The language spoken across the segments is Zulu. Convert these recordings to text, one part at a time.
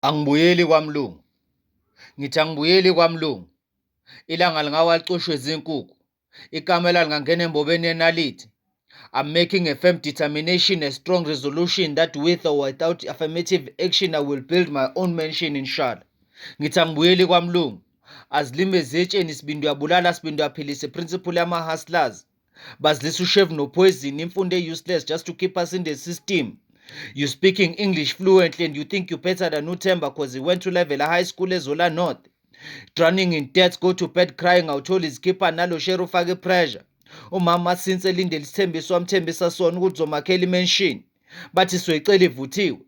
Angibuyeli kwamlungu. Ngithi angibuyeli kwamlungu. Ilanga lingawa licushwe zinkukhu. Ikamela lingangena embobeni yenalithi. I'm making a firm determination, a strong resolution that with or without affirmative action I will build my own mansion inshallah. Ngithi angibuyeli kwamlungu. Azilime ezitsheni Sibindo uyabulala Sibindo uyaphilisa principle yama-hustlers. Bazilisa ushevu nopoison, imfundo useless just to keep us in the system. You speaking English fluently and you think you're better than Utemba cause he went to level a high school eZola North. Drowning in debt, go to bed crying awutholi izikipha nalo share ufake pressure. Umama since elindele isithembiso wamthembisa sona ukuthi uzomakhela imenshini. Bathi soyicela ivuthiwe.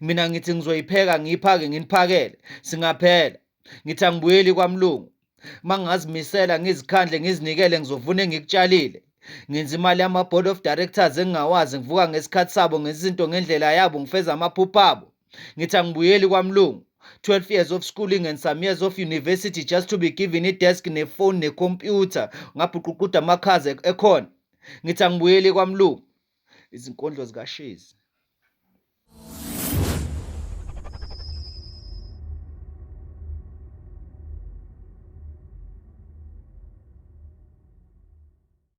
Mina ngithi ngizoyipheka ngiyiphake nginiphakele. Singaphela. Ngithi angibuyeli kwamlungu. Mangazimisela ngizikhandle ngizinikele ngizovuna engikutshalile. Ngenza imali yama-board of directors engingawazi ngivuka ngesikhathi sabo ngezinto ngendlela yabo ngifeza amaphupho abo. Ngithi angibuyeli kwamlungu. 12 years of schooling and some years of university just to be given i-desk nefone necomputer ngabhuququda amakhaza ekhona. Ngithi angibuyeli kwamlungu. Izinkondlo zikashezi.